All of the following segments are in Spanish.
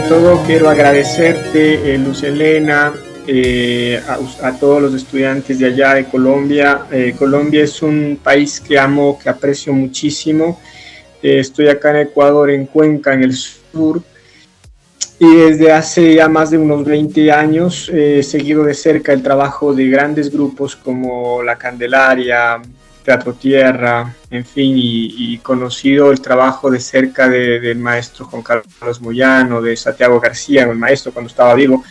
todo quiero agradecerte, Luz Helena, a todos los estudiantes de allá de Colombia. Colombia es un país que amo, que aprecio muchísimo. Estoy acá en Ecuador, en Cuenca, en el sur, y desde hace ya más de unos 20 años he seguido de cerca el trabajo de grandes grupos como La Candelaria, Teatro Tierra, en fin, y conocido el trabajo de cerca del maestro Juan Carlos Moyano, de Santiago García, el maestro cuando estaba vivo,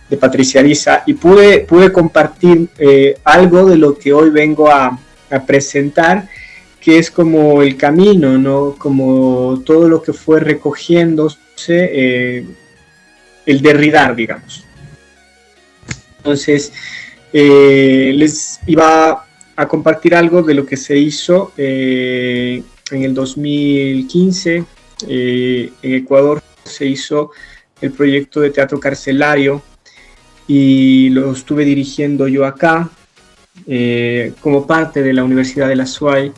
de Patricia Ariza, y pude compartir algo de lo que hoy vengo a presentar, que es como el camino, ¿no? Como todo lo que fue recogiéndose, el derridar, digamos. Entonces, les iba a compartir algo de lo que se hizo en el 2015. En Ecuador se hizo el proyecto de teatro carcelario y lo estuve dirigiendo yo acá como parte de la Universidad de la SUAY,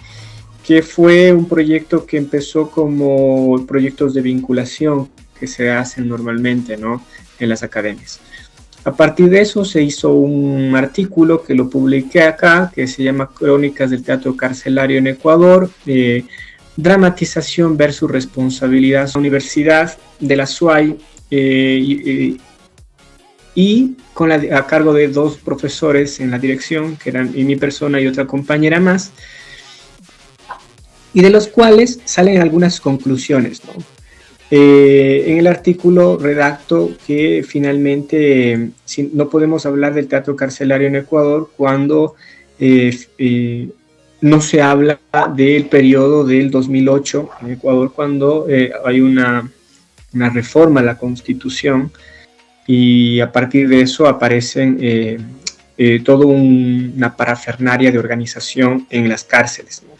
que fue un proyecto que empezó como proyectos de vinculación que se hacen normalmente, ¿no?, en las academias. A partir de eso se hizo un artículo que lo publiqué acá, que se llama Crónicas del Teatro Carcelario en Ecuador, dramatización versus responsabilidad. La Universidad de la SUAY y a cargo de 2 profesores en la dirección, que eran mi persona y otra compañera más, y de los cuales salen algunas conclusiones, ¿no? En el artículo redacto que finalmente no podemos hablar del teatro carcelario en Ecuador cuando no se habla del periodo del 2008 en Ecuador, cuando hay una reforma a la Constitución, y a partir de eso aparecen toda una parafernaria de organización en las cárceles, ¿no?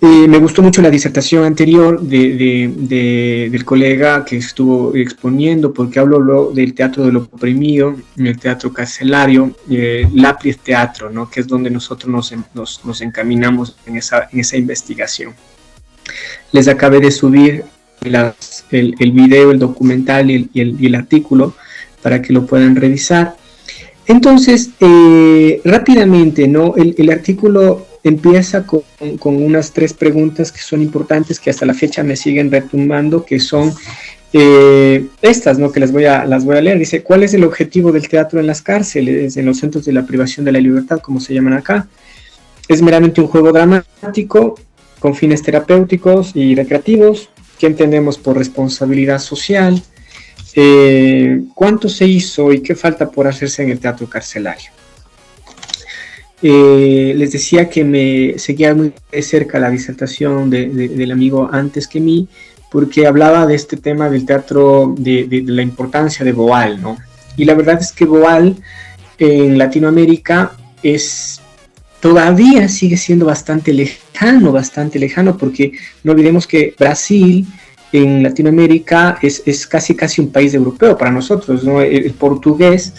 Me gustó mucho la disertación anterior del colega que estuvo exponiendo, porque habló del teatro de lo oprimido, el teatro carcelario, Lapris Teatro, ¿no?, que es donde nosotros nos encaminamos en esa investigación. Les acabé de subir el video, el documental y el artículo para que lo puedan revisar. Entonces, rápidamente, ¿no?, el artículo empieza con unas 3 preguntas que son importantes, que hasta la fecha me siguen retumbando, que son estas, ¿no?, que las voy a leer. Dice: ¿cuál es el objetivo del teatro en las cárceles, en los centros de la privación de la libertad, como se llaman acá? ¿Es meramente un juego dramático con fines terapéuticos y recreativos? ¿Qué entendemos por responsabilidad social? ¿Cuánto se hizo y qué falta por hacerse en el teatro carcelario? Les decía que me seguía muy de cerca la disertación del amigo antes que mí, porque hablaba de este tema del teatro, de la importancia de Boal, ¿no? Y la verdad es que Boal en Latinoamérica todavía sigue siendo bastante lejano, porque no olvidemos que Brasil en Latinoamérica es casi un país europeo para nosotros, ¿no? El portugués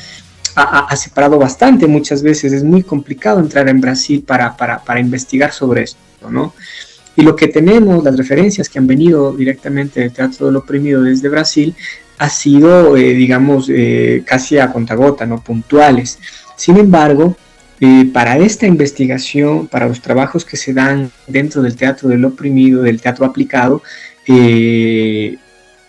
ha separado bastante muchas veces. Es muy complicado entrar en Brasil para investigar sobre esto, ¿no? Y lo que tenemos, las referencias que han venido directamente del teatro del oprimido desde Brasil, ha sido, casi a cuentagota, ¿no?, puntuales. Sin embargo, para esta investigación, para los trabajos que se dan dentro del teatro del oprimido, del teatro aplicado, y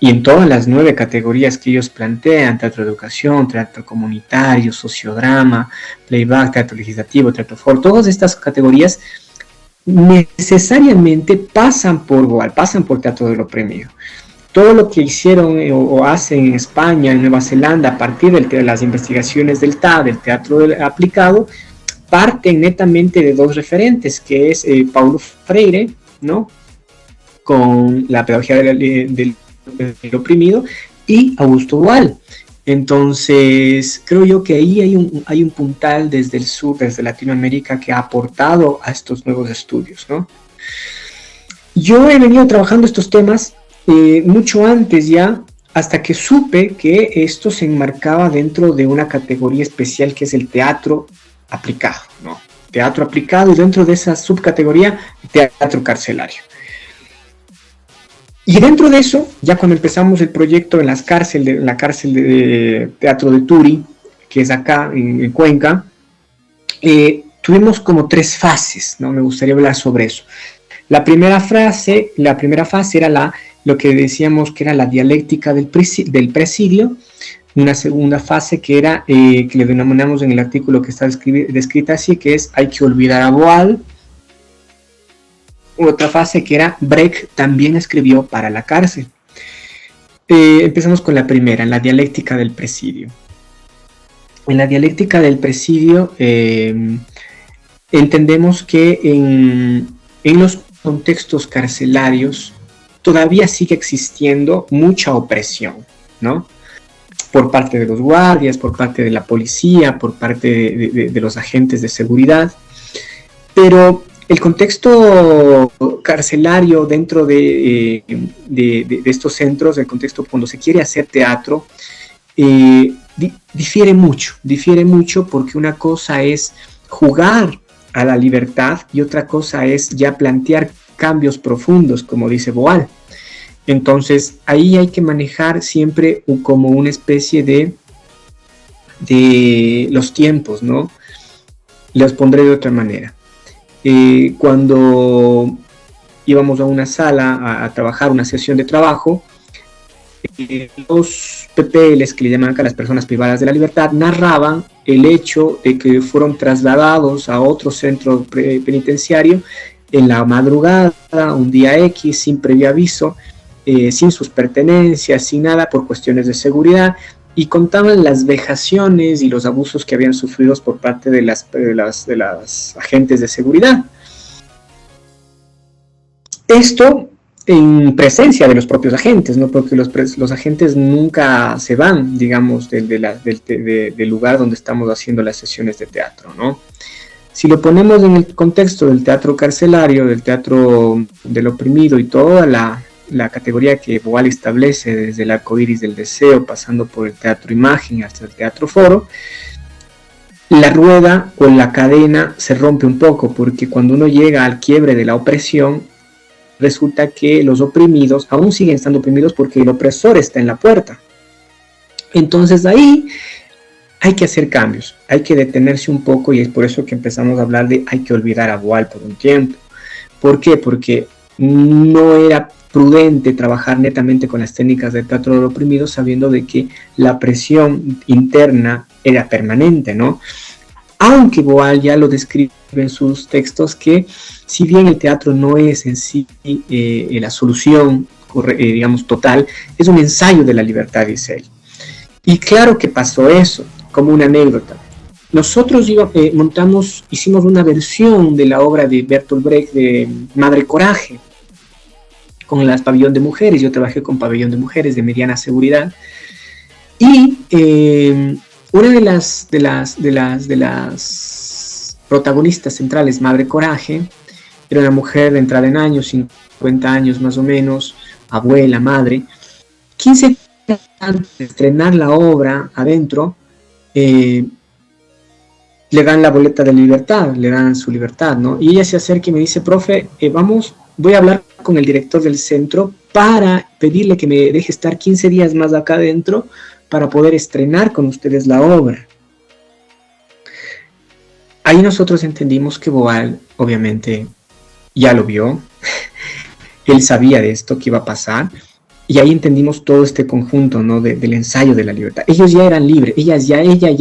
en todas las 9 categorías que ellos plantean: teatro de educación, teatro comunitario, sociodrama, playback, teatro legislativo, teatro foro, todas estas categorías necesariamente pasan por Boal, pasan por teatro del oprimido. Todo lo que hicieron o hacen en España, en Nueva Zelanda, a partir de las investigaciones del teatro aplicado, parten netamente de 2 referentes, que es Paulo Freire, ¿no?, con la pedagogía del oprimido, y Augusto Boal. Entonces, creo yo que ahí hay un puntal desde el sur, desde Latinoamérica, que ha aportado a estos nuevos estudios, ¿no? Yo he venido trabajando estos temas mucho antes ya, hasta que supe que esto se enmarcaba dentro de una categoría especial, que es el teatro aplicado, ¿no? Teatro aplicado, y dentro de esa subcategoría, teatro carcelario. Y dentro de eso, ya cuando empezamos el proyecto en la cárcel de Teatro de Turi, que es acá en Cuenca, tuvimos como 3 fases, ¿no? Me gustaría hablar sobre eso. La primera fase era lo que decíamos que era la dialéctica del presidio. Una segunda fase que era, que le denominamos en el artículo que está descrita así, que es hay que olvidar a Boal. Otra fase que era Brecht también escribió para la cárcel. Empezamos con la primera, la dialéctica del presidio. En la dialéctica del presidio entendemos que en los contextos carcelarios todavía sigue existiendo mucha opresión, ¿no? Por parte de los guardias, por parte de la policía, por parte de los agentes de seguridad, pero el contexto carcelario dentro de estos centros, el contexto cuando se quiere hacer teatro, difiere mucho porque una cosa es jugar a la libertad y otra cosa es ya plantear cambios profundos, como dice Boal. Entonces ahí hay que manejar siempre como una especie de los tiempos, ¿no? Los pondré de otra manera. Cuando íbamos a una sala a trabajar una sesión de trabajo, los PPLs, que le llaman acá las personas privadas de la libertad, narraban el hecho de que fueron trasladados a otro centro penitenciario en la madrugada, un día X, sin previo aviso, sin sus pertenencias, sin nada, por cuestiones de seguridad, y contaban las vejaciones y los abusos que habían sufrido por parte de las agentes de seguridad. Esto en presencia de los propios agentes, ¿no? Porque los agentes nunca se van, digamos, del lugar donde estamos haciendo las sesiones de teatro, ¿no? Si lo ponemos en el contexto del teatro carcelario, del teatro del oprimido y toda la categoría que Boal establece desde el arco iris del deseo, pasando por el teatro imagen hasta el teatro foro, la rueda o la cadena se rompe un poco, porque cuando uno llega al quiebre de la opresión, resulta que los oprimidos aún siguen estando oprimidos porque el opresor está en la puerta. Entonces ahí hay que hacer cambios, hay que detenerse un poco, y es por eso que empezamos a hablar de hay que olvidar a Boal por un tiempo. ¿Por qué? Porque no era prudente trabajar netamente con las técnicas del teatro del oprimido, sabiendo de que la presión interna era permanente, ¿no? Aunque Boal ya lo describe en sus textos, que si bien el teatro no es en sí la solución, digamos, total, es un ensayo de la libertad, dice él. Y claro que pasó eso, como una anécdota. Nosotros hicimos una versión de la obra de Bertolt Brecht de Madre Coraje, con las Pabellón de Mujeres. Yo trabajé con Pabellón de Mujeres de mediana seguridad, y una de las protagonistas centrales, Madre Coraje, era una mujer de entrada en años, 50 años más o menos, abuela, madre. 15 días antes de estrenar la obra adentro, le dan la boleta de libertad, le dan su libertad, ¿no? Y ella se acerca y me dice: profe, voy a hablar con el director del centro para pedirle que me deje estar 15 días más acá adentro para poder estrenar con ustedes la obra. Ahí nosotros entendimos que Boal, obviamente, ya lo vio, él sabía de esto, que iba a pasar, y ahí entendimos todo este conjunto, ¿no? del ensayo de la libertad. Ellos ya eran libres, ella ya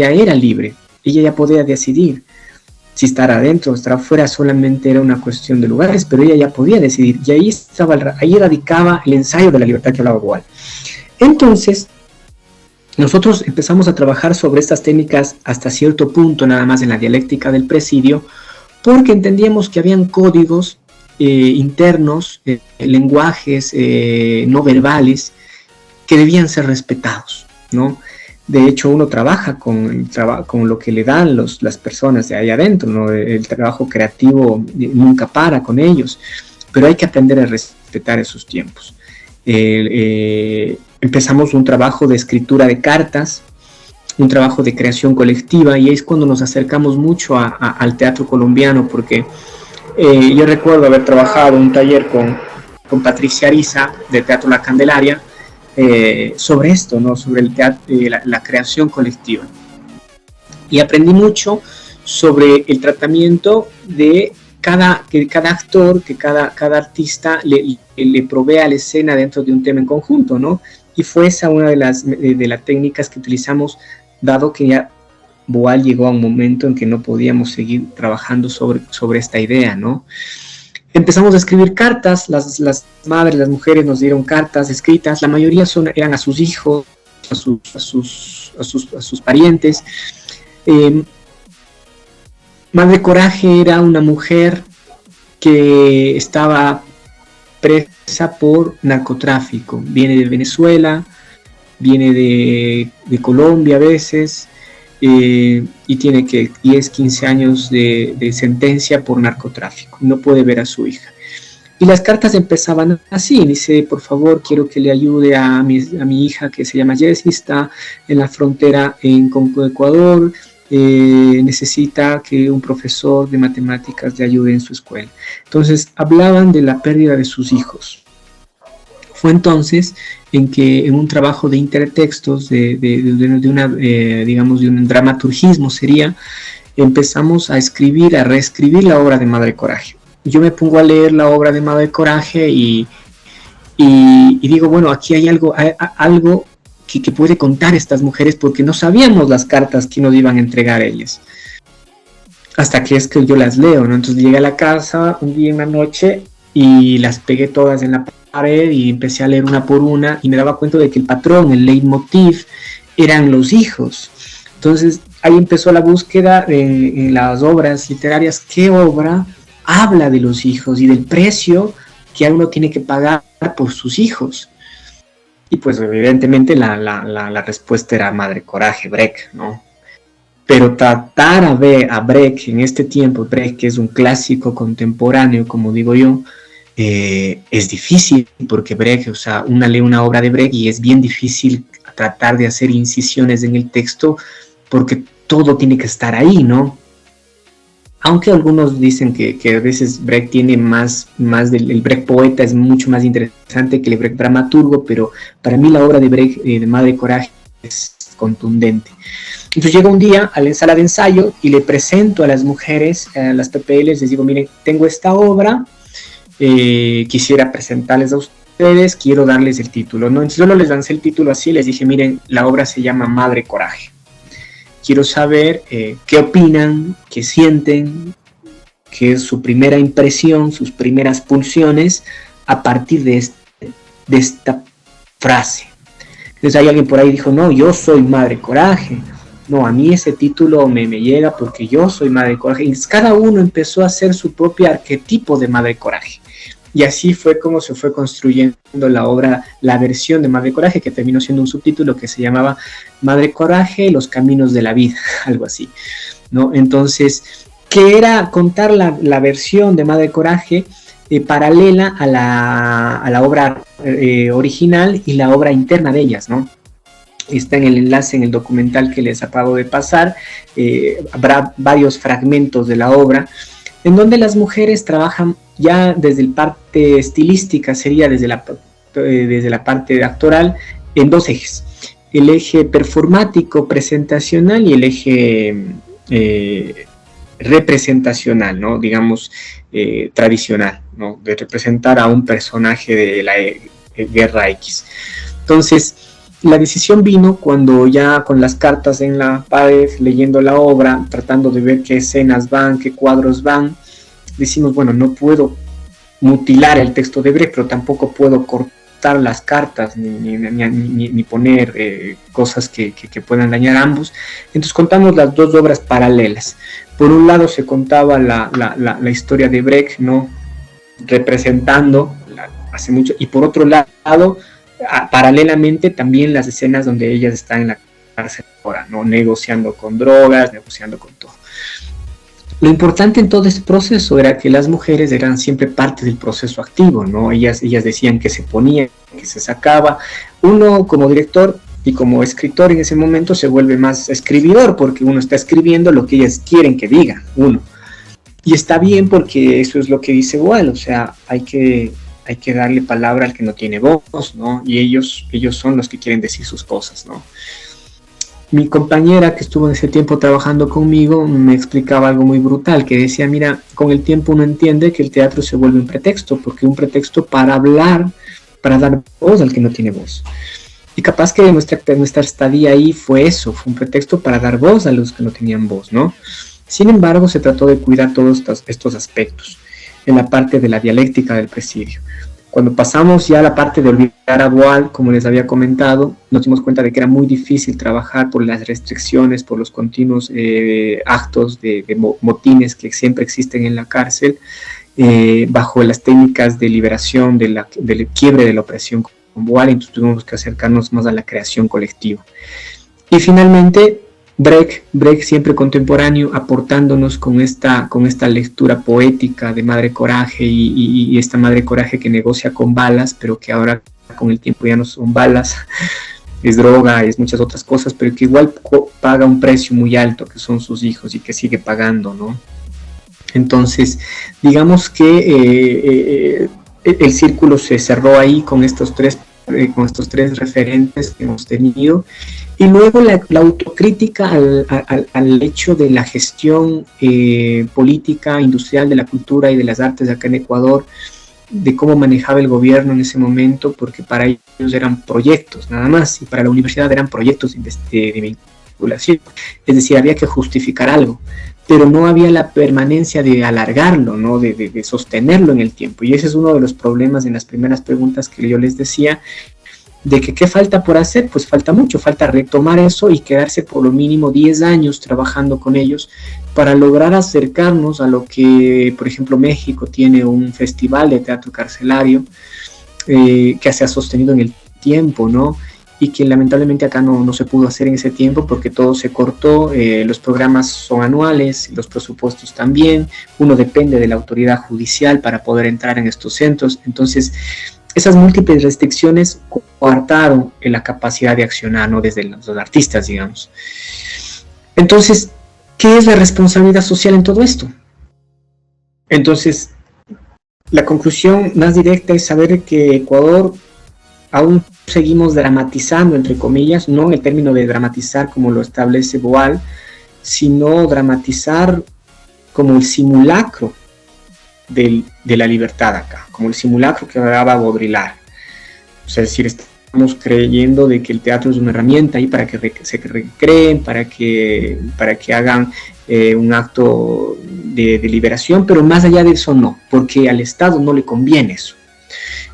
era libre, ella ya podía decidir si estar adentro o estar afuera, solamente era una cuestión de lugares, pero ella ya podía decidir, y ahí radicaba el ensayo de la libertad que hablaba Boal. Entonces, nosotros empezamos a trabajar sobre estas técnicas hasta cierto punto, nada más en la dialéctica del presidio, porque entendíamos que habían códigos internos, lenguajes no verbales, que debían ser respetados, ¿no? De hecho, uno trabaja con lo que le dan las personas de ahí adentro, ¿no? El trabajo creativo nunca para con ellos, pero hay que aprender a respetar esos tiempos. Empezamos un trabajo de escritura de cartas, un trabajo de creación colectiva, y es cuando nos acercamos mucho al teatro colombiano, porque yo recuerdo haber trabajado un taller con con Patricia Ariza de Teatro La Candelaria sobre esto, ¿no? Sobre el teatro, la creación colectiva. Y aprendí mucho sobre el tratamiento de que cada actor, que cada artista le provea la escena dentro de un tema en conjunto, ¿no? Y fue esa una de las técnicas que utilizamos, dado que ya Boal llegó a un momento en que no podíamos seguir trabajando sobre esta idea, ¿no? Empezamos a escribir cartas, las madres, las mujeres nos dieron cartas escritas, la mayoría eran a sus hijos, a sus parientes. Madre Coraje era una mujer que estaba presa por narcotráfico, viene de Venezuela, viene de Colombia a veces, y tiene que 10, 15 años de sentencia por narcotráfico, no puede ver a su hija. Y las cartas empezaban así, dice, por favor, quiero que le ayude a mi hija que se llama Jessie, está en la frontera con Ecuador, necesita que un profesor de matemáticas le ayude en su escuela. Entonces hablaban de la pérdida de sus hijos. Fue entonces en que en un trabajo de intertextos, digamos de un dramaturgismo empezamos a reescribir la obra de Madre Coraje. Yo me pongo a leer la obra de Madre Coraje y digo, bueno, aquí hay algo que puede contar estas mujeres, porque no sabíamos las cartas que nos iban a entregar ellas. Hasta que es que yo las leo, ¿no? Entonces llegué a la casa un día en la noche y las pegué todas en la pared y empecé a leer una por una y me daba cuenta de que el patrón, el leitmotiv, eran los hijos. Entonces ahí empezó la búsqueda en las obras literarias. ¿Qué obra habla de los hijos y del precio que uno tiene que pagar por sus hijos? Y pues evidentemente la respuesta era Madre Coraje, Brecht, ¿no? Pero tratar a Brecht en este tiempo, Brecht que es un clásico contemporáneo, como digo yo, es difícil, porque Brecht, o sea, una lee una obra de Brecht y es bien difícil tratar de hacer incisiones en el texto, porque todo tiene que estar ahí, ¿no? Aunque algunos dicen que a veces Brecht tiene más el Brecht poeta es mucho más interesante que el Brecht dramaturgo, pero para mí la obra de Brecht, de Madre Coraje, es contundente. Entonces llego un día a la sala de ensayo y le presento a las mujeres, a las PPLs, les digo, miren, tengo esta obra, quisiera presentarles a ustedes, quiero darles el título, ¿no? Entonces yo no les lancé el título así, les dije, miren, la obra se llama Madre Coraje. Quiero saber qué opinan, qué sienten, qué es su primera impresión, sus primeras pulsiones a partir de esta frase. Entonces hay alguien por ahí dijo, no, yo soy Madre Coraje. No, a mí ese título me llega porque yo soy Madre Coraje. Y cada uno empezó a hacer su propio arquetipo de Madre Coraje. Y así fue como se fue construyendo la obra, la versión de Madre Coraje, que terminó siendo un subtítulo que se llamaba Madre Coraje, los caminos de la vida, algo así, ¿no? Entonces, ¿qué era contar la versión de Madre Coraje paralela a la obra original y la obra interna de ellas, ¿no? Está en el enlace en el documental que les acabo de pasar, habrá varios fragmentos de la obra, en donde las mujeres trabajan ya desde la parte estilística, sería desde la parte actoral, en dos ejes. El eje performático, presentacional, y el eje representacional, ¿no? Digamos, tradicional, ¿no? De representar a un personaje de la Guerra X. Entonces, la decisión vino cuando ya con las cartas en la pared, leyendo la obra, tratando de ver qué escenas van, qué cuadros van, decimos, bueno, no puedo mutilar el texto de Brecht, pero tampoco puedo cortar las cartas ni poner cosas que puedan dañar a ambos. Entonces contamos las dos obras paralelas. Por un lado se contaba la historia de Brecht, ¿no? Representando hace mucho, y por otro lado, paralelamente también las escenas donde ellas están en la cárcel ahora, ¿no? Negociando con drogas, negociando con todo. Lo importante en todo este proceso era que las mujeres eran siempre parte del proceso activo, ¿no? Ellas decían que se ponía, que se sacaba. Uno como director y como escritor en ese momento se vuelve más escribidor, porque uno está escribiendo lo que ellas quieren que diga, uno. Y está bien, porque eso es lo que dice Boal, o sea, hay que hay que darle palabra al que no tiene voz, ¿no? Y ellos son los que quieren decir sus cosas, ¿no? Mi compañera que estuvo en ese tiempo trabajando conmigo me explicaba algo muy brutal, que decía, mira, con el tiempo uno entiende que el teatro se vuelve un pretexto, porque un pretexto para hablar, para dar voz al que no tiene voz. Y capaz que nuestra estadía ahí fue eso, fue un pretexto para dar voz a los que no tenían voz, ¿no? Sin embargo, se trató de cuidar todos estos aspectos en la parte de la dialéctica del presidio. Cuando pasamos ya a la parte de olvidar a Boal, como les había comentado, nos dimos cuenta de que era muy difícil trabajar por las restricciones, por los continuos actos de motines que siempre existen en la cárcel, bajo las técnicas de liberación, del quiebre de la opresión con Boal, entonces tuvimos que acercarnos más a la creación colectiva. Y finalmente, Brecht siempre contemporáneo, aportándonos con esta lectura poética de Madre Coraje y esta Madre Coraje que negocia con balas, pero que ahora con el tiempo ya no son balas, es droga, es muchas otras cosas, pero que igual paga un precio muy alto, que son sus hijos y que sigue pagando, ¿no? Entonces, digamos que el círculo se cerró ahí con estos tres referentes que hemos tenido, y luego la autocrítica al hecho de la gestión política, industrial de la cultura y de las artes acá en Ecuador, de cómo manejaba el gobierno en ese momento, porque para ellos eran proyectos nada más, y para la universidad eran proyectos de vinculación, es decir, había que justificar algo, pero no había la permanencia de alargarlo, ¿no? de sostenerlo en el tiempo, y ese es uno de los problemas en las primeras preguntas que yo les decía, de que qué falta por hacer, pues falta mucho, falta retomar eso y quedarse por lo mínimo 10 años trabajando con ellos para lograr acercarnos a lo que, por ejemplo, México tiene un festival de teatro carcelario que se ha sostenido en el tiempo, ¿no? Y que lamentablemente acá no se pudo hacer en ese tiempo porque todo se cortó, los programas son anuales, los presupuestos también, uno depende de la autoridad judicial para poder entrar en estos centros, entonces esas múltiples restricciones coartaron la capacidad de accionar, ¿no? Desde los artistas, digamos. Entonces, ¿qué es la responsabilidad social en todo esto? Entonces, la conclusión más directa es saber que Ecuador aún seguimos dramatizando, entre comillas, no en el término de dramatizar como lo establece Boal, sino dramatizar como el simulacro de la libertad acá, como el simulacro que hablaba Baudrillard. O sea, es decir, estamos creyendo de que el teatro es una herramienta ahí para que se recreen, para que hagan un acto de liberación, pero más allá de eso no, porque al Estado no le conviene eso,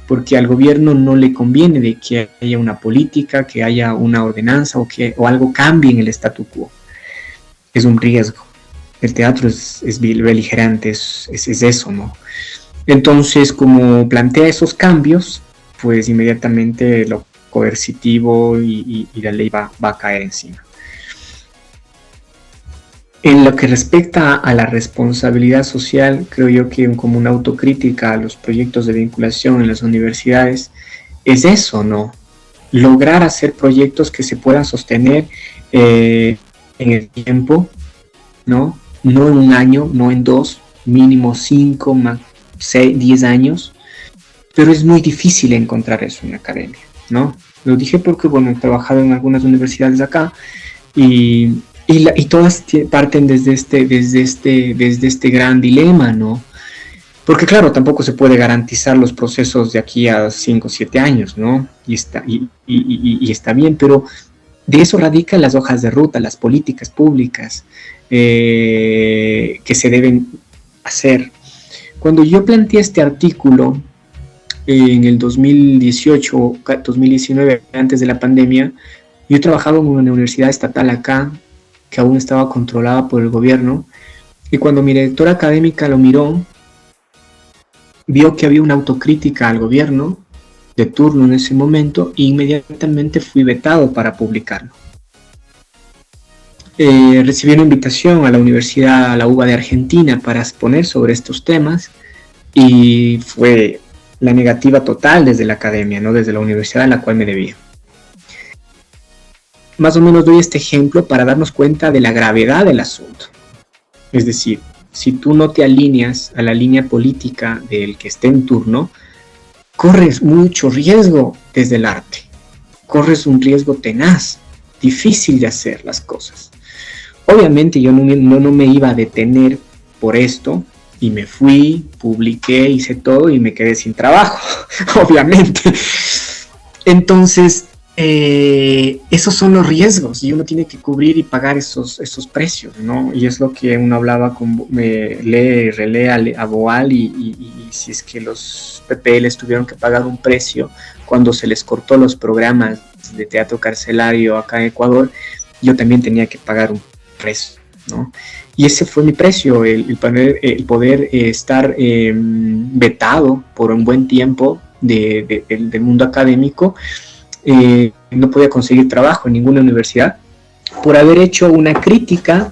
porque al gobierno no le conviene de que haya una política, que haya una ordenanza o algo cambie en el statu quo. Es un riesgo. El teatro es beligerante, es eso, ¿no? Entonces, como plantea esos cambios, pues inmediatamente lo coercitivo y la ley va a caer encima. En lo que respecta a la responsabilidad social, creo yo que como una autocrítica a los proyectos de vinculación en las universidades es eso, ¿no? Lograr hacer proyectos que se puedan sostener en el tiempo, ¿no? No en un año, no en 2, mínimo 5, 6, 10 años, pero es muy difícil encontrar eso en la academia, ¿no? Lo dije porque, bueno, he trabajado en algunas universidades acá y todas parten desde este gran dilema, ¿no? Porque claro, tampoco se puede garantizar los procesos de aquí a 5 o 7 años, ¿no? Y está bien, pero de eso radican las hojas de ruta, las políticas públicas que se deben hacer. Cuando yo planteé este artículo en el 2018 o 2019, antes de la pandemia, yo trabajaba en una universidad estatal acá, que aún estaba controlada por el gobierno, y cuando mi directora académica lo miró, vio que había una autocrítica al gobierno de turno en ese momento, e inmediatamente fui vetado para publicarlo. Recibí una invitación a la Universidad, a la UBA de Argentina, para exponer sobre estos temas, y fue la negativa total desde la academia, no desde la universidad a la cual me debía. Más o menos doy este ejemplo para darnos cuenta de la gravedad del asunto. Es decir, si tú no te alineas a la línea política del que esté en turno, corres mucho riesgo desde el arte. Corres un riesgo tenaz, difícil de hacer las cosas. Obviamente yo no me iba a detener por esto, y me fui, publiqué, hice todo y me quedé sin trabajo, obviamente. Entonces, esos son los riesgos y uno tiene que cubrir y pagar esos precios, ¿no? Y es lo que uno hablaba, lee y relee a Boal, y si es que los PPLs tuvieron que pagar un precio cuando se les cortó los programas de teatro carcelario acá en Ecuador, yo también tenía que pagar un precio, ¿no? Y ese fue mi precio, el poder estar vetado por un buen tiempo del mundo académico. No podía conseguir trabajo en ninguna universidad por haber hecho una crítica,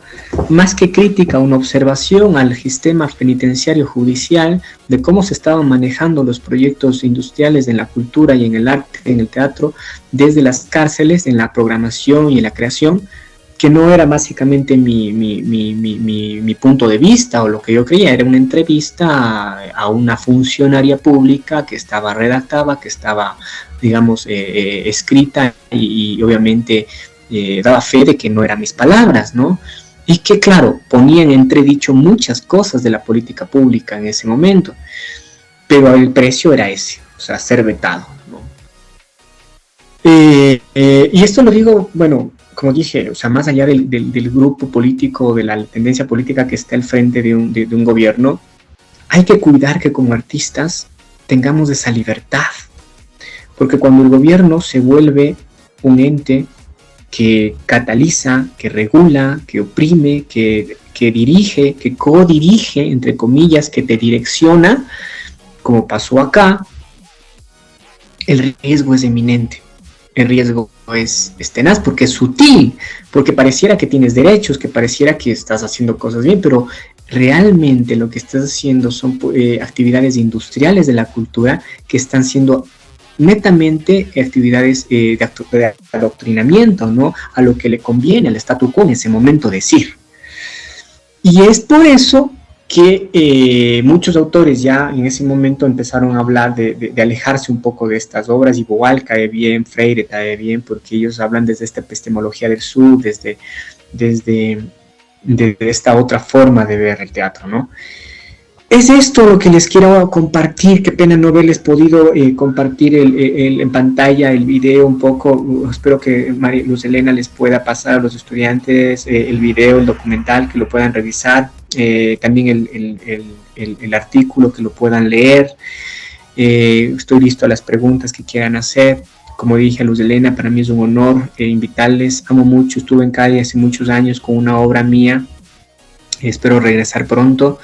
más que crítica, una observación al sistema penitenciario judicial de cómo se estaban manejando los proyectos industriales en la cultura y en el arte, en el teatro, desde las cárceles, en la programación y en la creación, que no era básicamente mi punto de vista o lo que yo creía. Era una entrevista a una funcionaria pública que estaba redactada, que estaba, digamos, escrita y obviamente daba fe de que no eran mis palabras, ¿no? Y que, claro, ponía en entredicho muchas cosas de la política pública en ese momento, pero el precio era ese, o sea, ser vetado, ¿no? Y esto lo digo, bueno, como dije, o sea, más allá del grupo político, de la tendencia política que está al frente de un gobierno, hay que cuidar que como artistas tengamos esa libertad, porque cuando el gobierno se vuelve un ente que cataliza, que regula, que oprime, que dirige, que codirige, entre comillas, que te direcciona, como pasó acá, el riesgo es eminente. El riesgo es tenaz porque es sutil, porque pareciera que tienes derechos, que pareciera que estás haciendo cosas bien, pero realmente lo que estás haciendo son actividades industriales de la cultura que están siendo netamente actividades de adoctrinamiento, ¿no? A lo que le conviene al statu quo en ese momento decir. Y es por eso que muchos autores ya en ese momento empezaron a hablar de alejarse un poco de estas obras, y Boal cae bien, Freire cae bien, porque ellos hablan desde esta epistemología del sur, desde esta otra forma de ver el teatro, ¿no? Es esto lo que les quiero compartir. Qué pena no haberles podido compartir en pantalla el video un poco. Espero que María Luz Helena les pueda pasar a los estudiantes el video, el documental, que lo puedan revisar. También el artículo, que lo puedan leer. Estoy listo a las preguntas que quieran hacer. Como dije a Luz Helena, para mí es un honor invitarles. Amo mucho, estuve en Cali hace muchos años con una obra mía. Espero regresar pronto.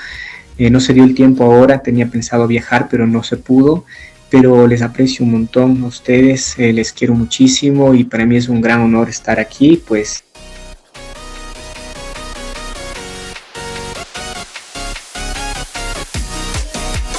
No se dio el tiempo ahora, tenía pensado viajar, pero no se pudo. Pero les aprecio un montón a ustedes, les quiero muchísimo y para mí es un gran honor estar aquí. Pues